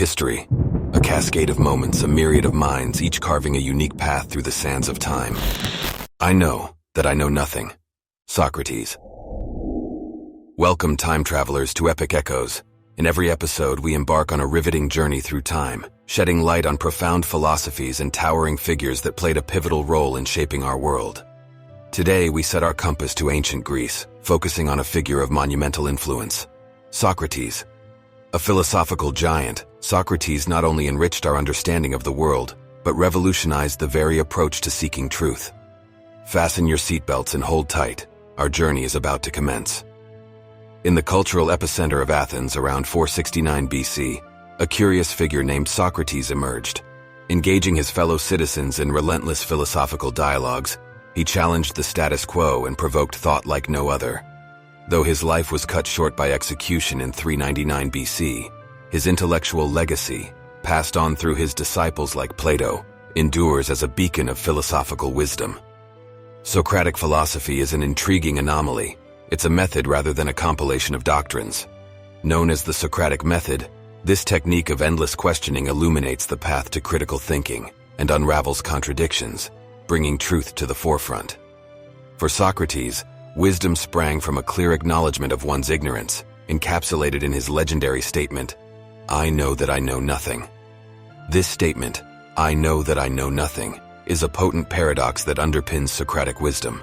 History. A cascade of moments, a myriad of minds, each carving a unique path through the sands of time. I know that I know nothing. Socrates. Welcome, time travelers, to Epoch Echoes. In every episode, we embark on a riveting journey through time, shedding light on profound philosophies and towering figures that played a pivotal role in shaping our world. Today, we set our compass to ancient Greece, focusing on a figure of monumental influence, Socrates. A philosophical giant, Socrates not only enriched our understanding of the world, but revolutionized the very approach to seeking truth. Fasten your seatbelts and hold tight. Our journey is about to commence. In the cultural epicenter of Athens around 469 BC, a curious figure named Socrates emerged. Engaging his fellow citizens in relentless philosophical dialogues, he challenged the status quo and provoked thought like no other. Though his life was cut short by execution in 399 BC, his intellectual legacy, passed on through his disciples like Plato, endures as a beacon of philosophical wisdom. Socratic philosophy is an intriguing anomaly. It's a method rather than a compilation of doctrines. Known as the Socratic Method, this technique of endless questioning illuminates the path to critical thinking and unravels contradictions, bringing truth to the forefront. For Socrates, wisdom sprang from a clear acknowledgement of one's ignorance, encapsulated in his legendary statement, "I know that I know nothing." This statement, "I know that I know nothing," is a potent paradox that underpins Socratic wisdom.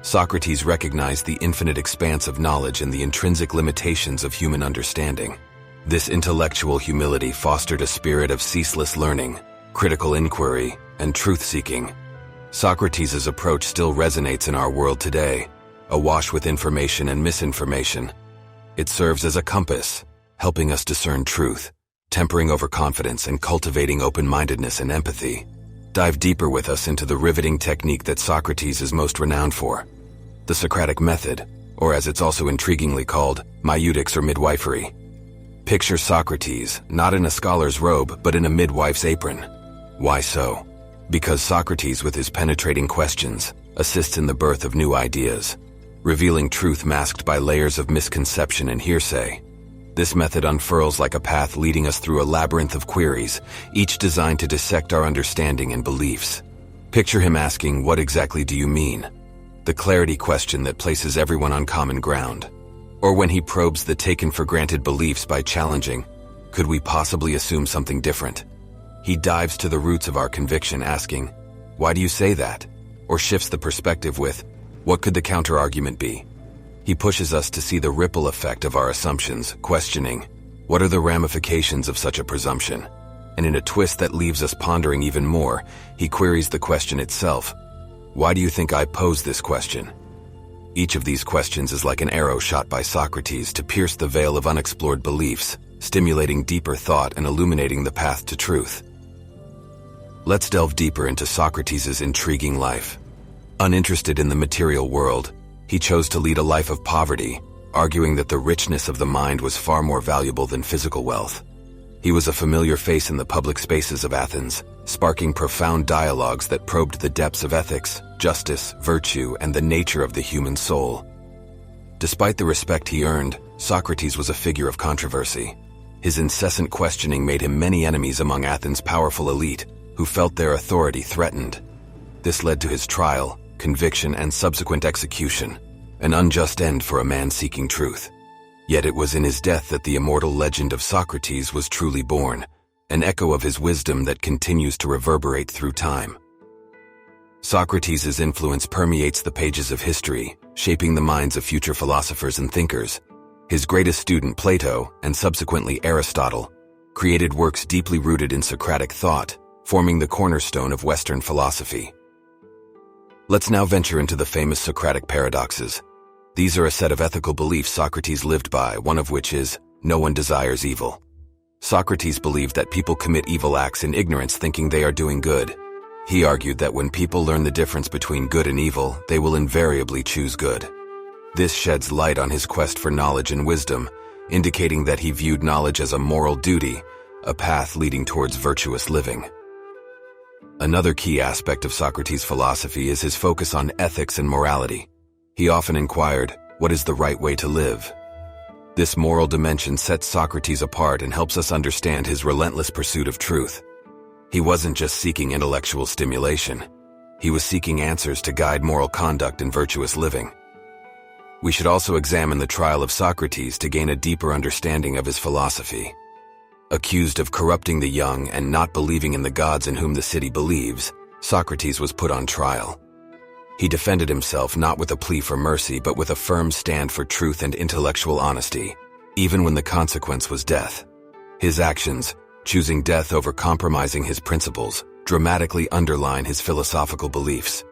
Socrates recognized the infinite expanse of knowledge and the intrinsic limitations of human understanding. This intellectual humility fostered a spirit of ceaseless learning, critical inquiry, and truth-seeking. Socrates' approach still resonates in our world today, awash with information and misinformation. It serves as a compass, helping us discern truth, tempering overconfidence and cultivating open-mindedness and empathy. Dive deeper with us into the riveting technique that Socrates is most renowned for, the Socratic Method, or as it's also intriguingly called, maieutic or midwifery. Picture Socrates, not in a scholar's robe, but in a midwife's apron. Why so? Because Socrates, with his penetrating questions, assists in the birth of new ideas, revealing truth masked by layers of misconception and hearsay. This method unfurls like a path leading us through a labyrinth of queries, each designed to dissect our understanding and beliefs. Picture him asking, "What exactly do you mean?" The clarity question that places everyone on common ground. Or when he probes the taken-for-granted beliefs by challenging, "Could we possibly assume something different?" He dives to the roots of our conviction, asking, "Why do you say that?" Or shifts the perspective with, "What could the counter-argument be?" He pushes us to see the ripple effect of our assumptions, questioning, "What are the ramifications of such a presumption?" And in a twist that leaves us pondering even more, he queries the question itself. "Why do you think I pose this question?" Each of these questions is like an arrow shot by Socrates to pierce the veil of unexplored beliefs, stimulating deeper thought and illuminating the path to truth. Let's delve deeper into Socrates' intriguing life. Uninterested in the material world, he chose to lead a life of poverty, arguing that the richness of the mind was far more valuable than physical wealth. He was a familiar face in the public spaces of Athens, sparking profound dialogues that probed the depths of ethics, justice, virtue, and the nature of the human soul. Despite the respect he earned, Socrates was a figure of controversy. His incessant questioning made him many enemies among Athens' powerful elite, who felt their authority threatened. This led to his trial, conviction, and subsequent execution, an unjust end for a man seeking truth. Yet it was in his death that the immortal legend of Socrates was truly born, an echo of his wisdom that continues to reverberate through time. Socrates' influence permeates the pages of history, shaping the minds of future philosophers and thinkers. His greatest student, Plato, and subsequently Aristotle, created works deeply rooted in Socratic thought, forming the cornerstone of Western philosophy. Let's now venture into the famous Socratic paradoxes. These are a set of ethical beliefs Socrates lived by, one of which is, "No one desires evil." Socrates believed that people commit evil acts in ignorance, thinking they are doing good. He argued that when people learn the difference between good and evil, they will invariably choose good. This sheds light on his quest for knowledge and wisdom, indicating that he viewed knowledge as a moral duty, a path leading towards virtuous living. Another key aspect of Socrates' philosophy is his focus on ethics and morality. He often inquired, "What is the right way to live?" This moral dimension sets Socrates apart and helps us understand his relentless pursuit of truth. He wasn't just seeking intellectual stimulation. He was seeking answers to guide moral conduct and virtuous living. We should also examine the trial of Socrates to gain a deeper understanding of his philosophy. Accused of corrupting the young and not believing in the gods in whom the city believes, Socrates was put on trial. He defended himself not with a plea for mercy but with a firm stand for truth and intellectual honesty, even when the consequence was death. His actions, choosing death over compromising his principles, dramatically underline his philosophical beliefs.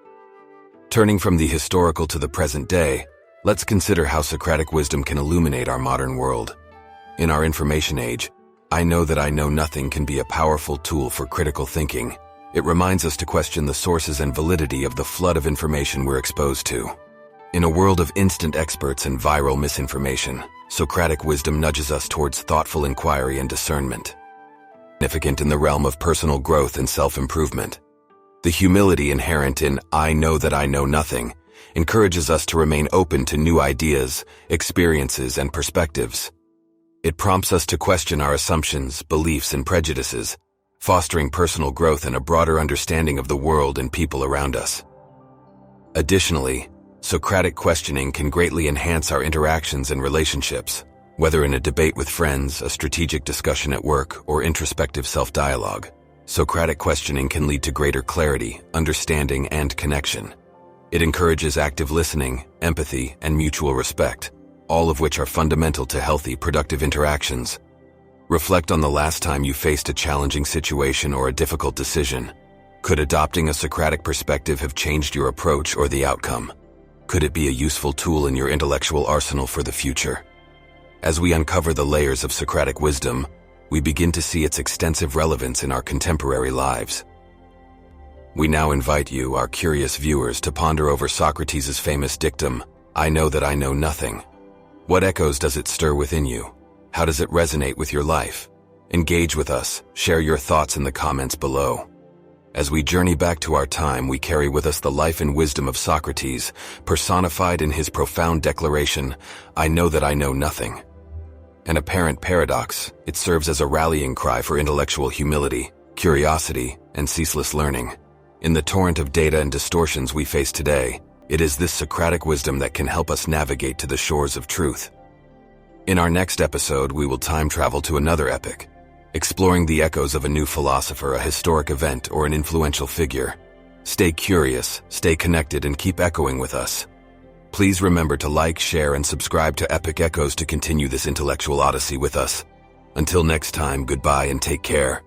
Turning from the historical to the present day, let's consider how Socratic wisdom can illuminate our modern world. In our information age, I know that I know nothing can be a powerful tool for critical thinking. It reminds us to question the sources and validity of the flood of information we're exposed to. In a world of instant experts and viral misinformation, Socratic wisdom nudges us towards thoughtful inquiry and discernment. Significant in the realm of personal growth and self-improvement. The humility inherent in "I know that I know nothing" encourages us to remain open to new ideas, experiences, and perspectives. It prompts us to question our assumptions, beliefs, and prejudices, fostering personal growth and a broader understanding of the world and people around us. Additionally, Socratic questioning can greatly enhance our interactions and relationships, whether in a debate with friends, a strategic discussion at work, or introspective self-dialogue. Socratic questioning can lead to greater clarity, understanding, and connection. It encourages active listening, empathy, and mutual respect, all of which are fundamental to healthy, productive interactions. Reflect on the last time you faced a challenging situation or a difficult decision. Could adopting a Socratic perspective have changed your approach or the outcome? Could it be a useful tool in your intellectual arsenal for the future? As we uncover the layers of Socratic wisdom, we begin to see its extensive relevance in our contemporary lives. We now invite you, our curious viewers, to ponder over Socrates' famous dictum, "I know that I know nothing." What echoes does it stir within you? How does it resonate with your life? Engage with us, share your thoughts in the comments below. As we journey back to our time, we carry with us the life and wisdom of Socrates, personified in his profound declaration, "I know that I know nothing." An apparent paradox, it serves as a rallying cry for intellectual humility, curiosity, and ceaseless learning. In the torrent of data and distortions we face today, it is this Socratic wisdom that can help us navigate to the shores of truth. In our next episode, we will time travel to another epoch, exploring the echoes of a new philosopher, a historic event, or an influential figure. Stay curious, stay connected, and keep echoing with us. Please remember to like, share, and subscribe to Epoch Echoes to continue this intellectual odyssey with us. Until next time, goodbye and take care.